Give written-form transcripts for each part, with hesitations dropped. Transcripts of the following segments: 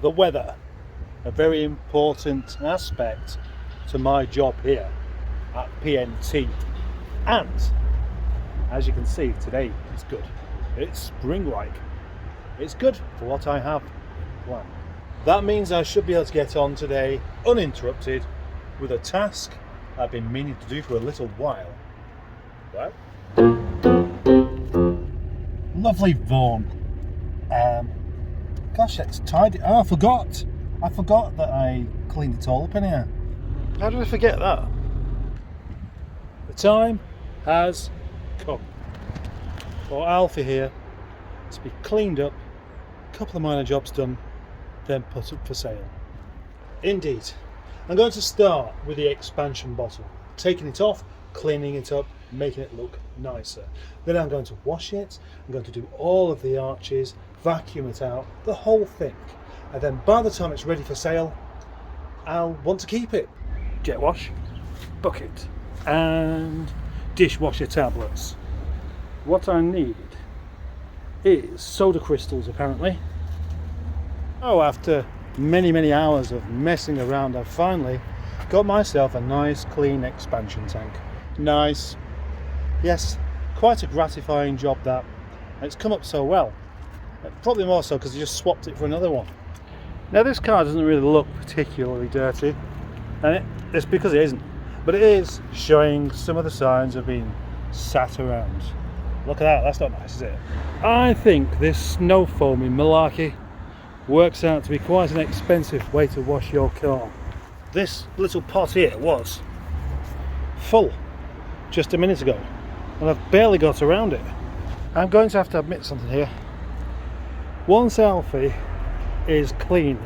the weather, a very important aspect to my job here at PNT. And as you can see, today is good. It's spring-like. It's good for what I have planned. That means I should be able to get on today uninterrupted with a task I've been meaning to do for a little while. Well, lovely Vaughan. Gosh, it's tidy. Oh, I forgot that I cleaned it all up in here. How did I forget that? The time has come for Alfie here to be cleaned up, a couple of minor jobs done, then put up for sale. Indeed. I'm going to start with the expansion bottle, taking it off, cleaning it up, making it look nicer. Then I'm going to wash it, I'm going to do all of the arches, vacuum it out, the whole thing. And then by the time it's ready for sale, I'll want to keep it. Jet wash, bucket, and dishwasher tablets. What I need is soda crystals, apparently. Oh, after many hours of messing around, I've finally got myself a nice clean expansion tank. Nice. Yes, quite a gratifying job that. And it's come up so well. Probably more so because I just swapped it for another one. Now this car doesn't really look particularly dirty, and it's because it isn't, but it is showing some of the signs of being sat around. Look at that, that's not nice, is it? I think this snow foaming malarkey works out to be quite an expensive way to wash your car. This little pot here was full just a minute ago, and I've barely got around it. I'm going to have to admit something here. Once Alfie is clean,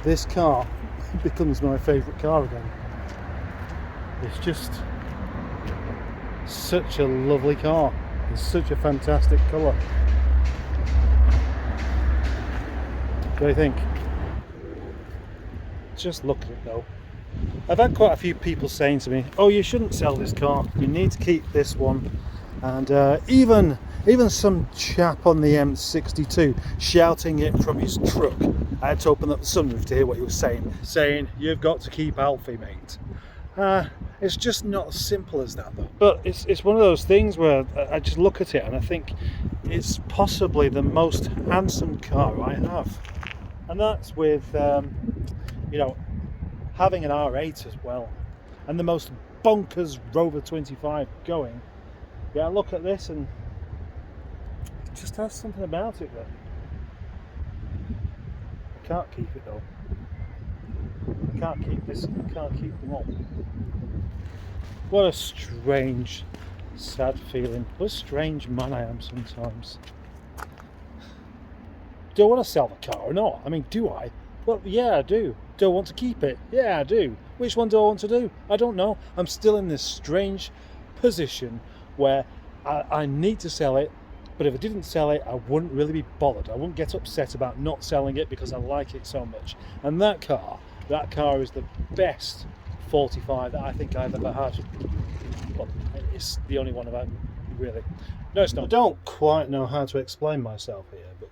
this car becomes my favourite car again. It's just such a lovely car. It's such a fantastic colour. What do you think? Just look at it though. I've had quite a few people saying to me, oh, you shouldn't sell this car, you need to keep this one. And even some chap on the M62 shouting it from his truck. I had to open up the sunroof to hear what he was saying you've got to keep Alfie, mate. It's just not as simple as that though. But it's one of those things where I just look at it and I think it's possibly the most handsome car I have, and that's with having an R8 as well, and the most bonkers Rover 25 going. Yeah, look at this and it just has something about it that I can't keep it though. I can't keep this, I can't keep them all. What a strange, sad feeling. What a strange man I am sometimes. Do I want to sell the car or not? I mean, do I? Well, yeah, I do. Do I want to keep it? Yeah, I do. Which one do I want to do? I don't know. I'm still in this strange position where I need to sell it, but if I didn't sell it, I wouldn't really be bothered. I wouldn't get upset about not selling it because I like it so much. And that car is the best 45 that I think I've ever had. Well, it's the only one I've had, really. No, it's not. I don't quite know how to explain myself here, but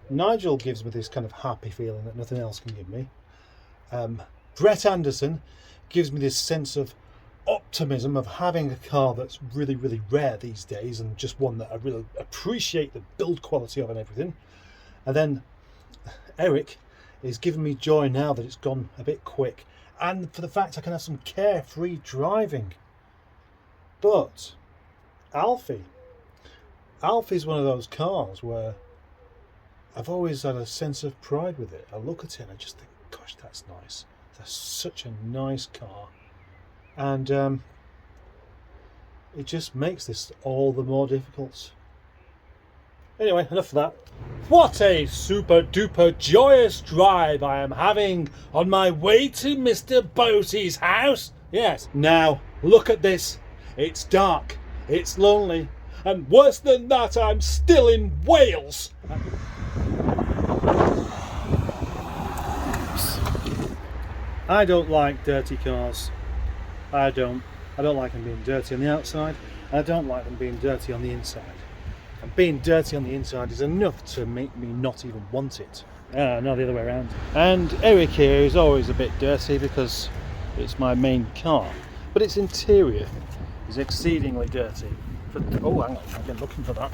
Nigel gives me this kind of happy feeling that nothing else can give me. Brett Anderson gives me this sense of optimism of having a car that's really rare these days, and just one that I really appreciate the build quality of and everything. And then Eric is giving me joy now that it's gone a bit quick, and for the fact I can have some carefree driving. But Alfie's one of those cars where I've always had a sense of pride with it. I look at it and I just think, gosh, that's nice. That's such a nice car. And it just makes this all the more difficult. Anyway, enough of that. What a super duper joyous drive I am having on my way to Mr. Botey's house. Yes, now look at this. It's dark, it's lonely, and worse than that, I'm still in Wales. I don't like dirty cars. I don't like them being dirty on the outside. I don't like them being dirty on the inside. And being dirty on the inside is enough to make me not even want it. No, the other way around. And Eric here is always a bit dirty because it's my main car, but its interior is exceedingly dirty. Oh, hang on, I've been looking for that.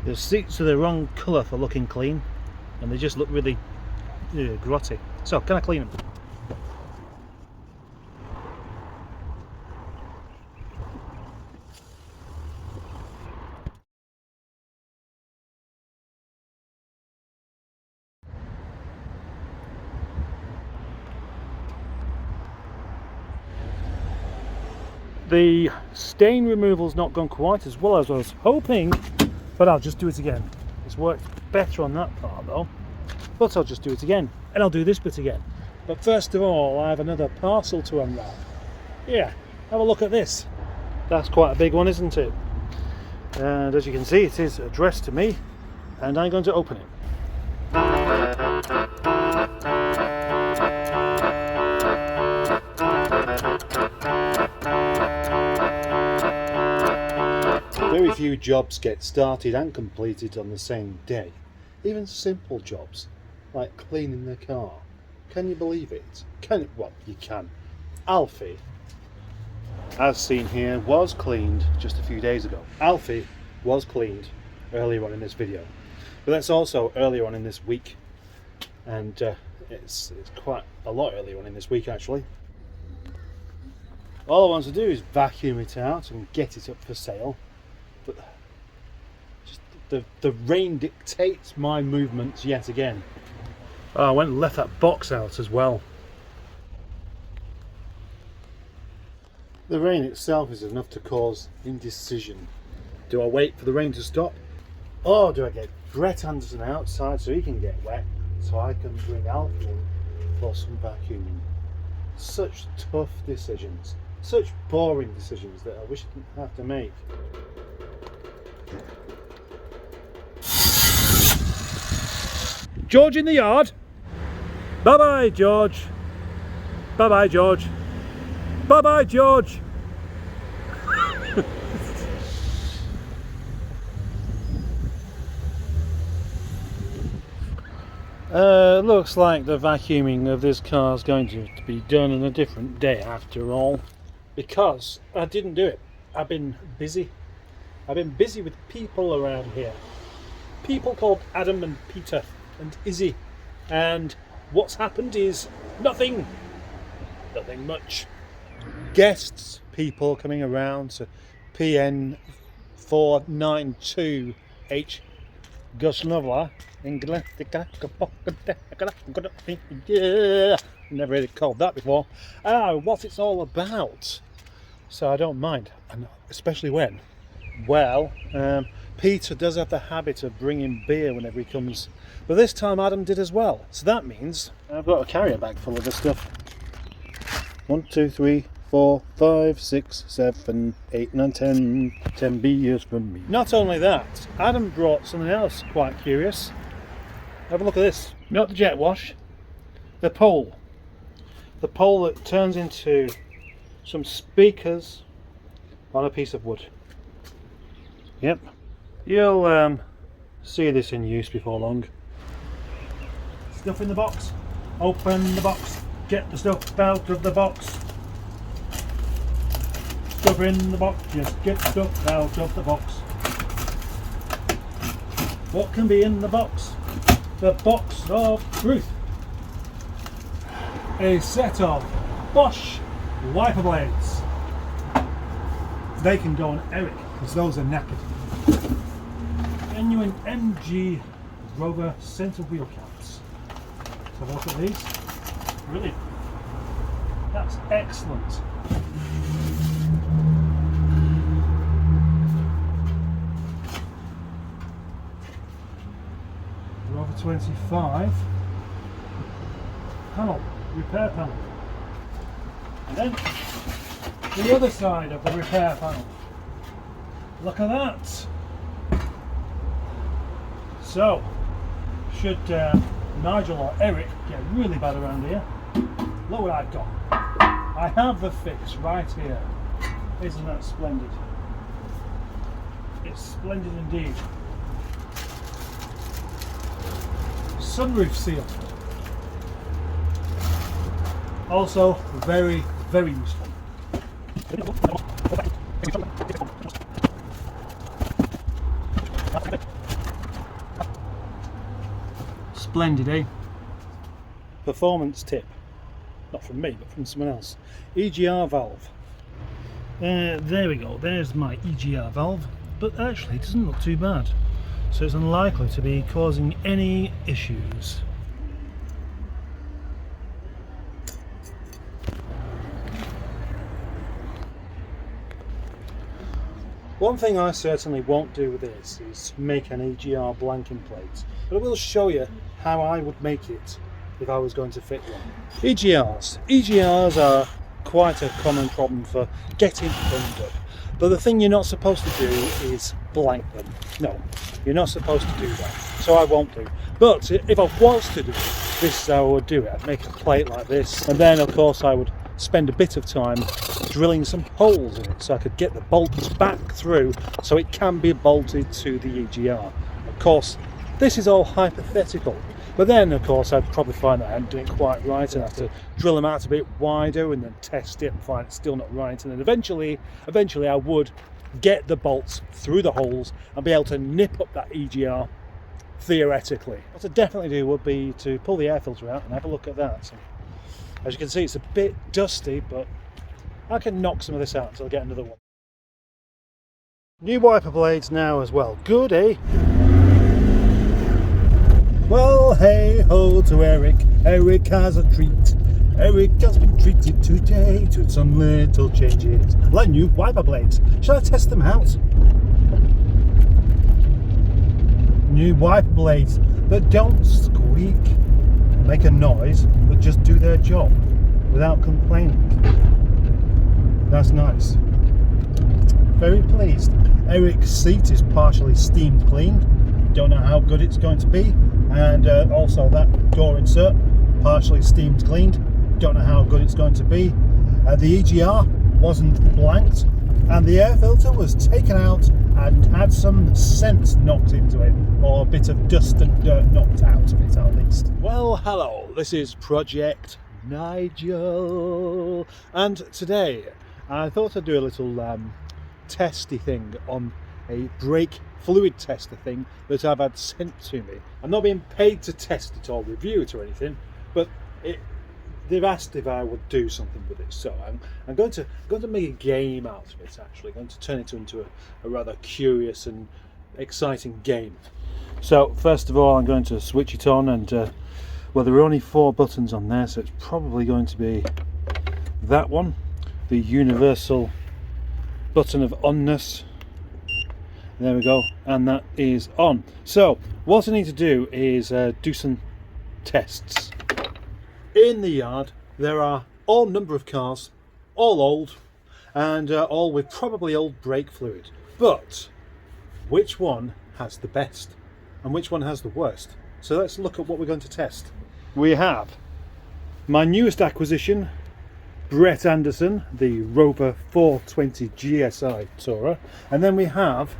The seats are the wrong colour for looking clean, and they just look really grotty. So, can I clean them? The stain removal's not gone quite as well as I was hoping, but I'll just do it again. It's worked better on that part though, but I'll just do it again, and I'll do this bit again. But first of all, I have another parcel to unwrap. Yeah, have a look at this. That's quite a big one, isn't it? And as you can see, it is addressed to me, and I'm going to open it. Very few jobs get started and completed on the same day. Even simple jobs, like cleaning the car. Can you believe it? Well, you can. Alfie, as seen here, was cleaned just a few days ago. Alfie was cleaned earlier on in this video. But that's also earlier on in this week. And it's quite a lot earlier on in this week, actually. All I want to do is vacuum it out and get it up for sale. But just the rain dictates my movements yet again. Oh, I went and left that box out as well. The rain itself is enough to cause indecision. Do I wait for the rain to stop, or do I get Brett Anderson outside so he can get wet, so I can bring Alfie in for some vacuuming? Such tough decisions, such boring decisions that I wish I didn't have to make. George in the yard. Bye bye, George. Bye bye, George. Bye bye, George. Looks like the vacuuming of this car is going to be done on a different day after all, because I didn't do it. I've been busy. I've been busy with people around here. People called Adam and Peter and Izzy. And what's happened is nothing much. Guests, people coming around to PN 492H Gusnova. Never really called that before. What it's all about. So I don't mind, and especially when. Well, Peter does have the habit of bringing beer whenever he comes, but this time Adam did as well. So that means I've got a carrier bag full of this stuff. 1, 2, 3, 4, 5, 6, 7, 8, 9, 10. 10 beers from me. Not only that, Adam brought something else quite curious. Have a look at this. Not the jet wash, the pole. The pole that turns into some speakers on a piece of wood. Yep. You'll see this in use before long. Stuff in the box. Open the box. Get the stuff out of the box. Stuff in the box. Just get stuff out of the box. What can be in the box? The box of truth. A set of Bosch wiper blades. They can go on Eric because those are knackered. Genuine MG Rover centre wheel caps. So have a look at these. Brilliant. That's excellent. Rover 25 panel, repair panel. And then the other side of the repair panel. Look at that. So, should Nigel or Eric get really bad around here, look what I've got. I have the fix right here. Isn't that splendid? It's splendid indeed. sunroof seal. Also very, very useful. Splendid, eh? Performance tip. Not from me, but from someone else. EGR valve. There we go, there's my EGR valve, but actually it doesn't look too bad. So it's unlikely to be causing any issues. One thing I certainly won't do with this is make an EGR blanking plate, but I will show you how I would make it if I was going to fit one. EGRs are quite a common problem for getting bunged up, but the thing you're not supposed to do is blank them. No, you're not supposed to do that, so I won't do. But if I was to do it, this is how I would do it. I'd make a plate like this, and then of course I would spend a bit of time drilling some holes in it so I could get the bolts back through so it can be bolted to the EGR. Of course, this is all hypothetical, but then of course I'd probably find that I hadn't done it quite right and have to drill them out a bit wider and then test it and find it's still not right, and then eventually I would get the bolts through the holes and be able to nip up that EGR theoretically. What I'd definitely do would be to pull the air filter out and have a look at that. So, as you can see, it's a bit dusty, but I can knock some of this out until I get another one. New wiper blades now as well. Good, eh? Well, hey ho to Eric. Eric has a treat. Eric has been treated today to some little changes. Like new wiper blades. Shall I test them out? New wiper blades that don't squeak, make a noise, but just do their job without complaining. That's nice. Very pleased. Eric's seat is partially steamed cleaned. Don't know how good it's going to be. And also that door insert, partially steamed cleaned. Don't know how good it's going to be. The EGR wasn't blanked, and the air filter was taken out and had some scent knocked into it, or a bit of dust and dirt knocked out of it at least. Well, hello, this is Project Nigel, and today I thought I'd do a little testy thing on a brake fluid tester thing that I've had sent to me. I'm not being paid to test it or review it or anything, but they've asked if I would do something with it, so I'm going to make a game out of it. Actually, going to turn it into a rather curious and exciting game. So first of all, I'm going to switch it on, and well, there are only 4 buttons on there, so it's probably going to be that one, the universal button of onness. There we go, and that is on. So what I need to do is do some tests. In the yard there are all number of cars, all old, and all with probably old brake fluid. But which one has the best and which one has the worst? So let's look at what we're going to test. We have my newest acquisition, Brett Anderson, the Rover 420 GSI Tourer, and then we have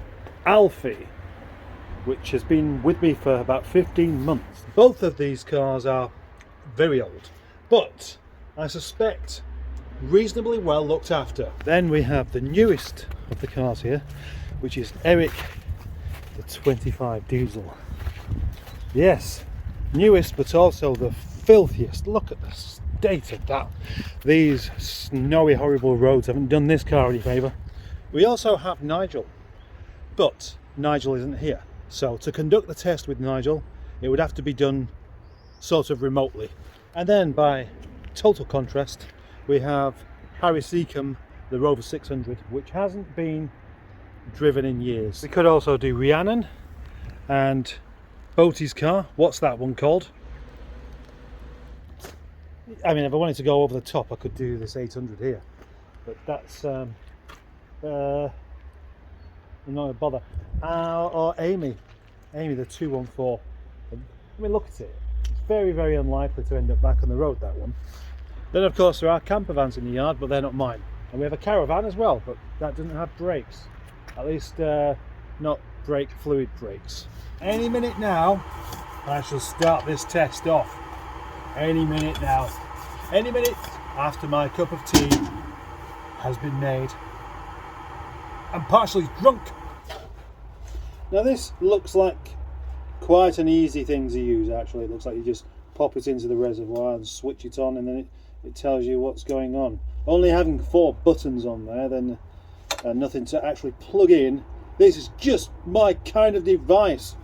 Alfie, which has been with me for about 15 months. Both of these cars are very old, but I suspect reasonably well looked after. Then we have the newest of the cars here, which is Eric, the 25 diesel. Yes, newest, but also the filthiest. Look at the state of that. These snowy, horrible roads haven't done this car any favour. We also have Nigel, but Nigel isn't here. So to conduct the test with Nigel, it would have to be done sort of remotely. And then by total contrast, we have Harry Seacombe, the Rover 600, which hasn't been driven in years. We could also do Rhiannon and Boaty's car. What's that one called? I mean, if I wanted to go over the top, I could do this 800 here, but that's I'm not a bother. Or Amy the 214. I mean, look at it. It's very, very unlikely to end up back on the road, that one. Then of course there are camper vans in the yard, but they're not mine. And we have a caravan as well, but that doesn't have brakes. At least not brake fluid brakes. Any minute now I shall start this test off any minute now. Any minute after my cup of tea has been made. I'm partially drunk. Now this looks like quite an easy thing to use actually. It looks like you just pop it into the reservoir and switch it on, and then it tells you what's going on. Only having 4 buttons on there, then nothing to actually plug in. This is just my kind of device.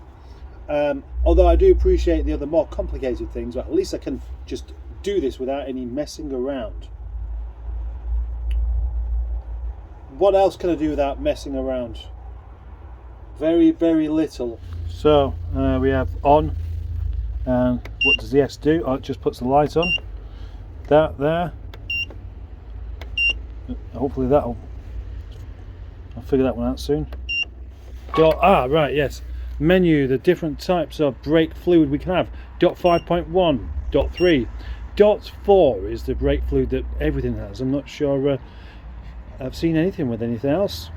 Although I do appreciate the other more complicated things, but at least I can just do this without any messing around. What else can I do without messing around? Very, very little. So we have on, and what does the S do? Oh, it just puts the light on. That there. Hopefully I'll figure that one out soon. Right, yes. Menu, the different types of brake fluid we can have. Dot 5.1, dot 3. Dot 4 is the brake fluid that everything has. I'm not sure I've seen anything with anything else.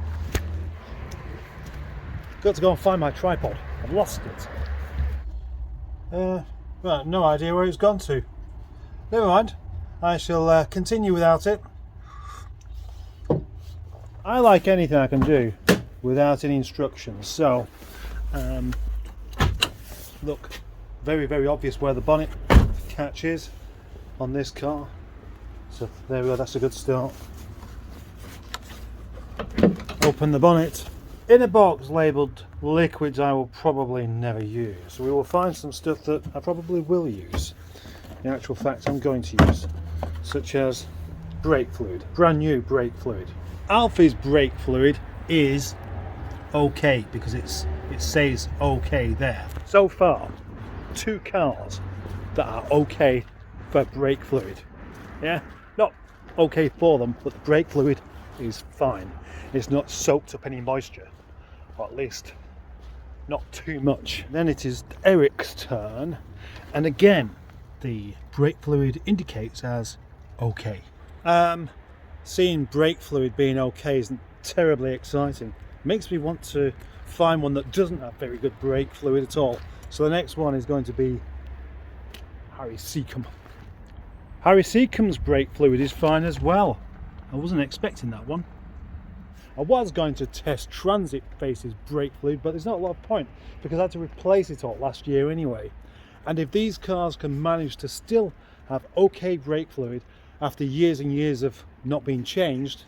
Got to go and find my tripod. I've lost it. Right, no idea where it's gone to. Never mind. I shall continue without it. I like anything I can do without any instructions. So, look, very, very obvious where the bonnet catch is on this car. So there we go. That's a good start. Open the bonnet. In a box labelled liquids I will probably never use. So we will find some stuff that I probably will use. In actual fact, I'm going to use, such as brake fluid, brand new brake fluid. Alfie's brake fluid is okay because it says okay there. So far, 2 cars that are okay for brake fluid. Yeah, not okay for them, but the brake fluid is fine. It's not soaked up any moisture, or at least not too much. Then it is Eric's turn, and again the brake fluid indicates as okay. Seeing brake fluid being okay isn't terribly exciting. Makes me want to find one that doesn't have very good brake fluid at all. So the next one is going to be Harry Seacombe. Harry Seacombe's brake fluid is fine as well. I wasn't expecting that one. I was going to test Transit Face's brake fluid, but there's not a lot of point because I had to replace it all last year anyway. And if these cars can manage to still have okay brake fluid after years and years of not being changed,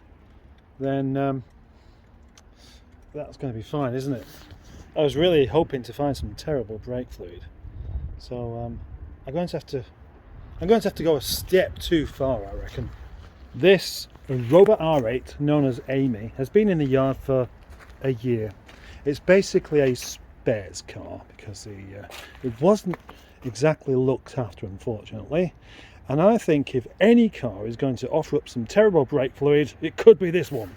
then that's going to be fine, isn't it? I was really hoping to find some terrible brake fluid, so I'm going to have to go a step too far, I reckon. This Robot R8, known as Amy, has been in the yard for a year. It's basically a spares car because it wasn't exactly looked after, unfortunately. And I think if any car is going to offer up some terrible brake fluid, it could be this one.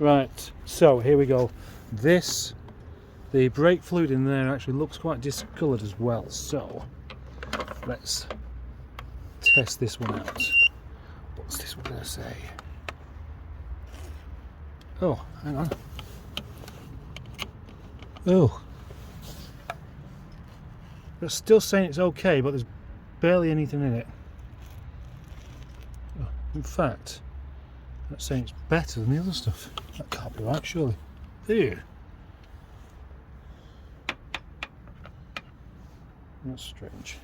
Right, so here we go. The brake fluid in there actually looks quite discoloured as well. So let's test this one out. What's this one going to say? Oh, hang on. Oh. It's still saying it's okay, but there's barely anything in it. Oh, in fact, that's saying it's better than the other stuff. That can't be right, surely. Ew. That's strange.